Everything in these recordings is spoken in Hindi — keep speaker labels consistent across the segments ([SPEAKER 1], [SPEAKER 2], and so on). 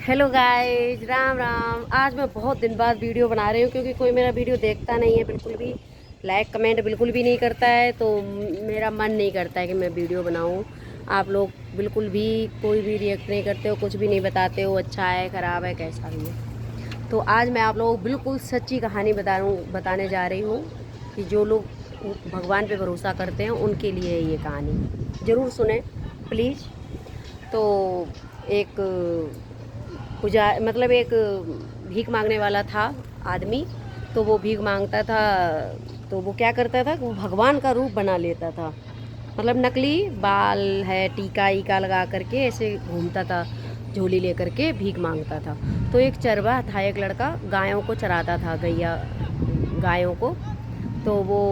[SPEAKER 1] Hello guys, Ram Ram. आज मैं बहुत दिन बाद वीडियो बना रही हूँ क्योंकि कोई मेरा वीडियो देखता नहीं है बिल्कुल भी। लाइक कमेंट बिल्कुल भी नहीं करता है, तो मेरा मन नहीं करता है कि मैं वीडियो बनाऊँ। आप लोग बिल्कुल भी कोई भी रिएक्ट नहीं करते हो, कुछ भी नहीं बताते हो, अच्छा है ख़राब है कैसा भी है। तो आज मैं आप लोगों को बिल्कुल सच्ची कहानी बताने जा रही हूँ कि जो लोग भगवान पे भरोसा करते हैं उनके लिए है ये कहानी। ज़रूर सुने प्लीज़। तो एक पूजा मतलब एक भीख मांगने वाला था आदमी। तो वो भीख मांगता था, तो वो क्या करता था कि वो भगवान का रूप बना लेता था। मतलब नकली बाल है, टीका ईका लगा करके ऐसे घूमता था, झोली लेकर के भीख मांगता था। तो एक चरवाहा था, एक लड़का गायों को चराता था, गैया गायों को। तो वो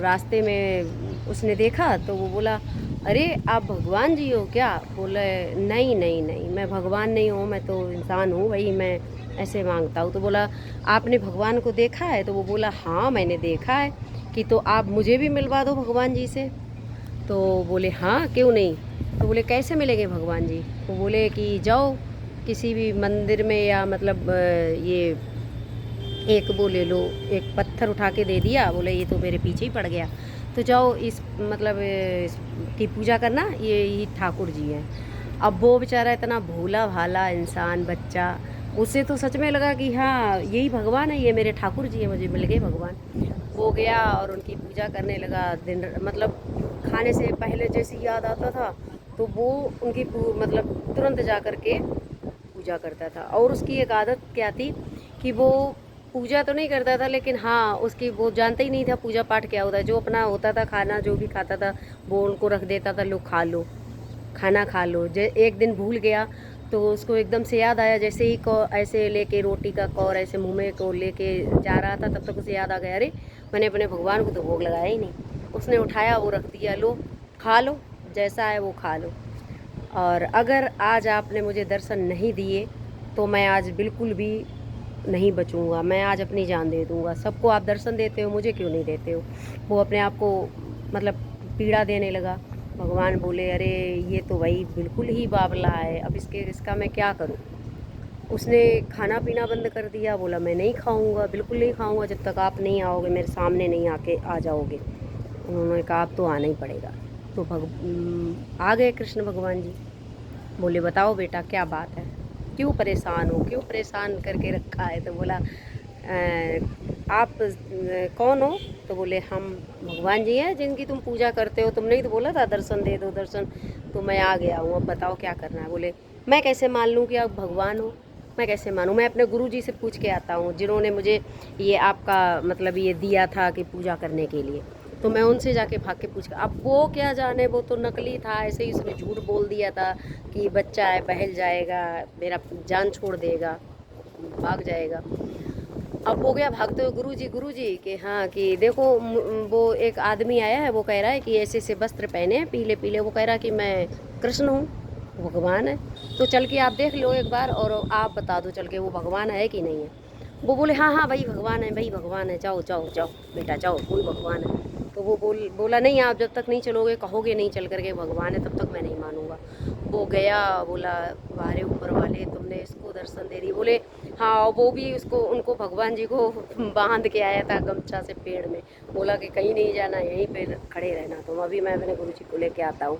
[SPEAKER 1] रास्ते में उसने देखा तो वो बोला, अरे आप भगवान जी हो क्या? बोले, नहीं नहीं नहीं, मैं भगवान नहीं हूँ, मैं तो इंसान हूँ, वही मैं ऐसे मांगता हूँ। तो बोला, आपने भगवान को देखा है? तो वो बोला, हाँ मैंने देखा है। कि तो आप मुझे भी मिलवा दो भगवान जी से। तो बोले, हाँ क्यों नहीं। तो बोले, कैसे मिलेंगे भगवान जी? तो बोले कि जाओ किसी भी मंदिर में, या मतलब ये एक वो ले लो, एक पत्थर उठा के दे दिया, बोले ये तो मेरे पीछे ही पड़ गया। तो जाओ इस मतलब इसकी पूजा करना, ये ठाकुर जी हैं। अब वो बेचारा इतना भोला भाला इंसान बच्चा, उसे तो सच में लगा कि हाँ यही भगवान है, ये मेरे ठाकुर जी हैं, मुझे मिल गए भगवान। वो गया और उनकी पूजा करने लगा। दिन मतलब खाने से पहले जैसे याद आता था तो वो उनकी मतलब तुरंत जा कर के पूजा करता था। और उसकी एक आदत क्या थी कि वो पूजा तो नहीं करता था, लेकिन हाँ उसकी वो जानता ही नहीं था पूजा पाठ क्या होता है। जो अपना होता था खाना जो भी खाता था वो उनको रख देता था, लो खा लो, खाना खा लो। एक दिन भूल गया तो उसको एकदम से याद आया, जैसे ही ऐसे लेके रोटी का कौर ऐसे मुंह में को लेके जा रहा था, तब तक उसे याद आ गया, अरे मैंने अपने भगवान को तो भोग लगाया ही नहीं। उसने उठाया, वो रख दिया, लो खा लो, जैसा है वो खा लो। और अगर आज आपने मुझे दर्शन नहीं दिए तो मैं आज बिल्कुल भी नहीं बचूंगा, मैं आज अपनी जान दे दूंगा। सबको आप दर्शन देते हो, मुझे क्यों नहीं देते हो? वो अपने आप को मतलब पीड़ा देने लगा। भगवान बोले, अरे ये तो भाई बिल्कुल ही बावला है, अब इसका मैं क्या करूं? उसने खाना पीना बंद कर दिया, बोला मैं नहीं खाऊंगा, बिल्कुल नहीं खाऊंगा जब तक आप नहीं आओगे, मेरे सामने नहीं आके आ जाओगे। उन्होंने कहा अब तो आना ही पड़ेगा। तो आ गए कृष्ण भगवान जी। बोले, बताओ बेटा क्या बात है, क्यों परेशान हो, क्यों परेशान करके रखा है? तो बोला, आप कौन हो? तो बोले, हम भगवान जी हैं जिनकी तुम पूजा करते हो, तुमने ही तो बोला था दर्शन दे दो दर्शन, तो मैं आ गया हूँ, अब बताओ क्या करना है। बोले, मैं कैसे मान लूँ कि आप भगवान हो? मैं कैसे मानूँ? मैं अपने गुरु जी से पूछ के आता हूँ जिन्होंने मुझे ये आपका मतलब ये दिया था कि पूजा करने के लिए। तो मैं उनसे जाके भाग के पूछ, अब वो क्या जाने, वो तो नकली था, ऐसे ही उसने झूठ बोल दिया था कि बच्चा है बहल जाएगा, मेरा जान छोड़ देगा, भाग जाएगा। अब हो गया भागते हुए गुरु जी के, हाँ कि देखो वो एक आदमी आया है, वो कह रहा है कि ऐसे ऐसे वस्त्र पहने हैं पीले पीले, वो कह रहा है कि मैं कृष्ण हूँ, वो भगवान है। तो चल के आप देख लो एक बार और आप बता दो चल के वो भगवान है कि नहीं है। वो बोले, हाँ हाँ भाई भगवान है, भाई भगवान है, जाओ जाओ जाओ बेटा जाओ, कोई भगवान है। तो वो बोला, नहीं आप जब तक नहीं चलोगे, कहोगे नहीं चल करके भगवान है, तब तक मैं नहीं मानूंगा। वो गया, बोला, वारे ऊपर वाले तुमने इसको दर्शन दे दी। बोले, हाँ वो भी उसको उनको भगवान जी को बांध के आया था गमछा से पेड़ में। बोला कि कहीं नहीं जाना, यहीं पे खड़े रहना तुम, अभी मैं अपने गुरु जी को लेके आता हूँ।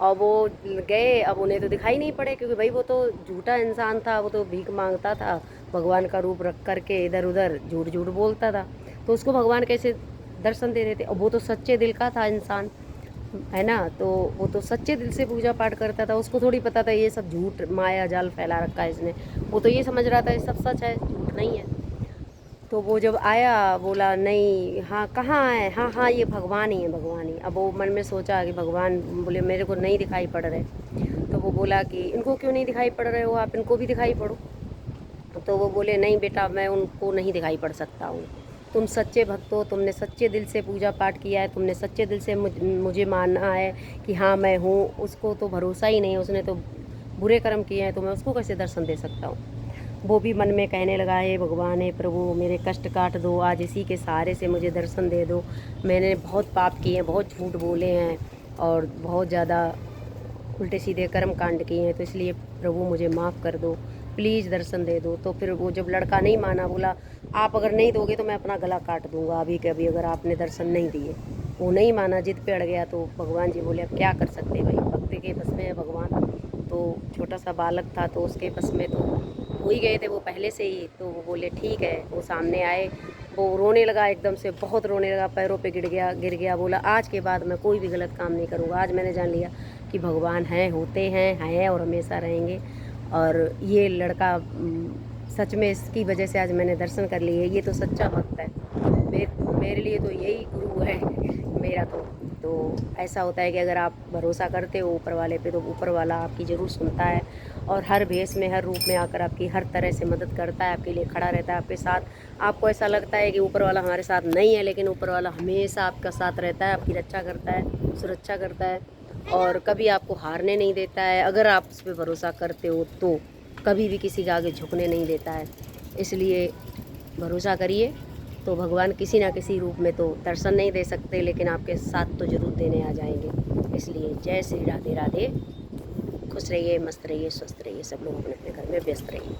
[SPEAKER 1] और वो गए, अब उन्हें तो दिखाई नहीं पड़े क्योंकि भाई वो तो झूठा इंसान था, वो तो भीख मांगता था, भगवान का रूप रख करके इधर उधर झूठ झूठ बोलता था। तो उसको भगवान कैसे दर्शन दे देते? और वो तो सच्चे दिल का था इंसान, है ना। तो वो तो सच्चे दिल से पूजा पाठ करता था, उसको थोड़ी पता था ये सब झूठ माया जाल फैला रखा है इसने। वो तो ये समझ रहा था ये सब सच है, झूठ नहीं है। तो वो जब आया बोला, नहीं हाँ कहाँ है, हाँ हाँ ये भगवान ही है, भगवान ही। अब वो मन में सोचा कि भगवान, बोले मेरे को नहीं दिखाई पड़ रहे। तो वो बोला कि इनको क्यों नहीं दिखाई पड़ रहे हो, आप इनको भी दिखाई पड़ो। तो वो बोले, नहीं बेटा मैं उनको नहीं दिखाई पड़ सकता हूँ, तुम सच्चे भक्त हो, तुमने सच्चे दिल से पूजा पाठ किया है, तुमने सच्चे दिल से मुझे मानना है कि हाँ मैं हूँ। उसको तो भरोसा ही नहीं है, उसने तो बुरे कर्म किए हैं, तो मैं उसको कैसे दर्शन दे सकता हूँ? वो भी मन में कहने लगा, हे भगवान, हे प्रभु, मेरे कष्ट काट दो, आज इसी के सहारे से मुझे दर्शन दे दो। मैंने बहुत पाप किए हैं, बहुत झूठ बोले हैं और बहुत ज़्यादा उल्टे सीधे कर्म कांड किए हैं, तो इसलिए प्रभु मुझे माफ़ कर दो। प्लीज़ दर्शन दे दो। तो फिर वो जब लड़का नहीं माना, बोला आप अगर नहीं दोगे तो मैं अपना गला काट दूंगा अभी के अभी, अगर आपने दर्शन नहीं दिए। वो नहीं माना, जिद पे अड़ गया। तो भगवान जी बोले अब क्या कर सकते हैं भाई, भक्त के बस में है भगवान। तो छोटा सा बालक था तो उसके बस में तो हो ही गए थे वो पहले से ही। तो वो बोले ठीक है। वो सामने आए, वो रोने लगा, एकदम से बहुत रोने लगा, पैरों पे गिर गया। बोला आज के बाद मैं कोई भी गलत काम नहीं करूँगा। आज मैंने जान लिया कि भगवान हैं, होते हैं और हमेशा रहेंगे। और ये लड़का सच में इसकी वजह से आज मैंने दर्शन कर लिए। ये तो सच्चा भक्त है। मेरे लिए तो यही गुरु है मेरा। तो ऐसा होता है कि अगर आप भरोसा करते हो ऊपर वाले पे, तो ऊपर वाला आपकी ज़रूर सुनता है और हर भेष में, हर रूप में आकर आपकी हर तरह से मदद करता है, आपके लिए खड़ा रहता है, आपके साथ। आपको ऐसा लगता है कि ऊपर वाला हमारे साथ नहीं है, लेकिन ऊपर वाला हमेशा आपका साथ रहता है, आपकी रक्षा करता है, सुरक्षा करता है और कभी आपको हारने नहीं देता है। अगर आप उस पर भरोसा करते हो तो कभी भी किसी के आगे झुकने नहीं देता है। इसलिए भरोसा करिए, तो भगवान किसी ना किसी रूप में तो दर्शन नहीं दे सकते, लेकिन आपके साथ तो ज़रूर देने आ जाएंगे। इसलिए जय श्री राधे राधे। खुश रहिए, मस्त रहिए, स्वस्थ रहिए, सब लोग अपने अपने घर में व्यस्त रहिए।